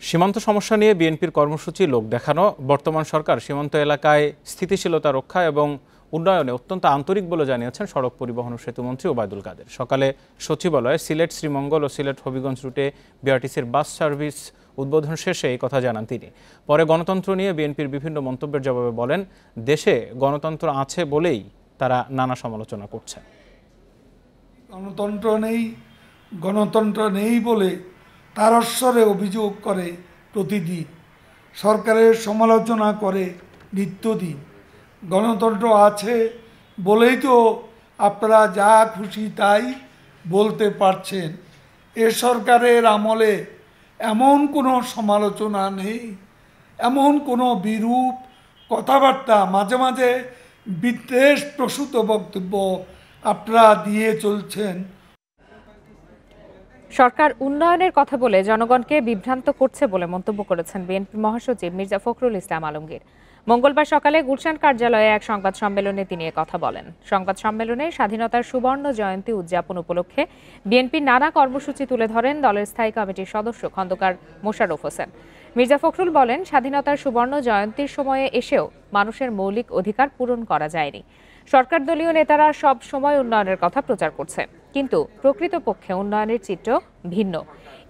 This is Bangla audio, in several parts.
সীমান্ত সমস্যা নিয়ে বিএনপির কর্মসূচি লোক দেখানো। বর্তমান সরকার সীমান্ত এলাকায় স্থিতিশীলতা রক্ষা এবং উন্নয়নে অত্যন্ত আন্তরিক বলে জানিয়েছেন সড়ক পরিবহন ও সেতুমন্ত্রী ওবায়দুল কাদের। সকালে সচিবালয়ে সিলেট শ্রীমঙ্গল ও সিলেট হবিগঞ্জ রুটে বিআরটিসির বাস সার্ভিস উদ্বোধন শেষে এই কথা জানান তিনি। পরে গণতন্ত্র নিয়ে বিএনপির বিভিন্ন মন্তব্যের জবাবে বলেন, দেশে গণতন্ত্র আছে বলেই তারা নানা সমালোচনা করছে। গণতন্ত্র নেই বলে তারস্বরে অভিযোগ করে প্রতিদিন, সরকারের সমালোচনা করে নিত্যদিন। গণতন্ত্র আছে বলেই তো আপনারা যা খুশি তাই বলতে পারছেন। এ সরকারের আমলে এমন কোনো সমালোচনা নেই, এমন কোনো বিরূপ কথাবার্তা, মাঝে মাঝে বিদ্বেষপ্রসূত বক্তব্য আপনারা দিয়ে চলছেন। সরকার উন্নয়নের কথা বলে জনগণকে বিভ্রান্ত করছে বলে মন্তব্য করেছেন বিএনপি মহাসচিব মির্জা ফখরুল ইসলাম আলমগীর। মঙ্গলবার সকালে গুলশান কার্যালয়ে এক সংবাদ সম্মেলনে তিনি কথা বলেন। সংবাদ সম্মেলনে স্বাধীনতার সুবর্ণ জয়ন্তী উদযাপন উপলক্ষে বিএনপির নানা কর্মসূচি তুলে ধরেন দলের স্থায়ী কমিটির সদস্য খন্দকার মোশাররফ হোসেন। মির্জা ফখরুল বলেন, স্বাধীনতার সুবর্ণ জয়ন্তীর সময়ে এসেও মানুষের মৌলিক অধিকার পূরণ করা যায়নি। সরকার দলীয় নেতারা সব সময় উন্নয়নের কথা প্রচার করছে, কিন্তু প্রকৃতপক্ষে উন্নয়নের চিত্র ভিন্ন।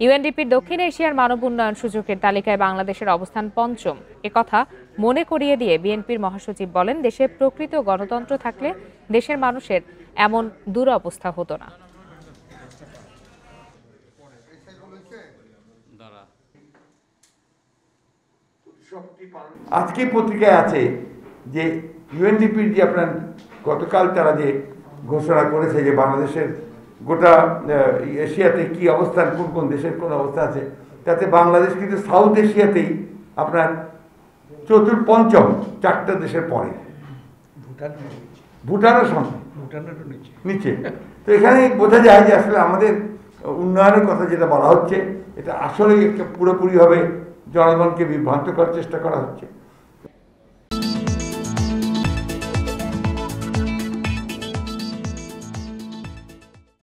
ইউএনডিপির দক্ষিণ এশিয়ার মানব উন্নয়ন সূচকের তালিকায় বাংলাদেশের অবস্থান পঞ্চম। একথা মনে করিয়ে দিয়ে বিএনপির মহাসচিব বলেন, দেশে প্রকৃত গণতন্ত্র থাকলে দেশের মানুষের এমন দুরবস্থা হতো না। আজকে পত্রিকায় আছে যে ইউএনডিপির যে আপনার গতকাল তারা যে ঘোষণা করেছে যে বাংলাদেশের গোটা এশিয়াতে কি অবস্থান, কোন কোন দেশের কোন অবস্থা আছে, তাতে বাংলাদেশ কিন্তু সাউথ এশিয়াতেই আপনার পঞ্চম, 4টা দেশের পরে। ভুটানের সঙ্গে নিচে। তো এখানে বোঝা যায় যে আসলে আমাদের উন্নয়নের কথা যেটা বলা হচ্ছে, এটা আসলে পুরোপুরিভাবে জনগণকে বিভ্রান্ত করার চেষ্টা করা হচ্ছে।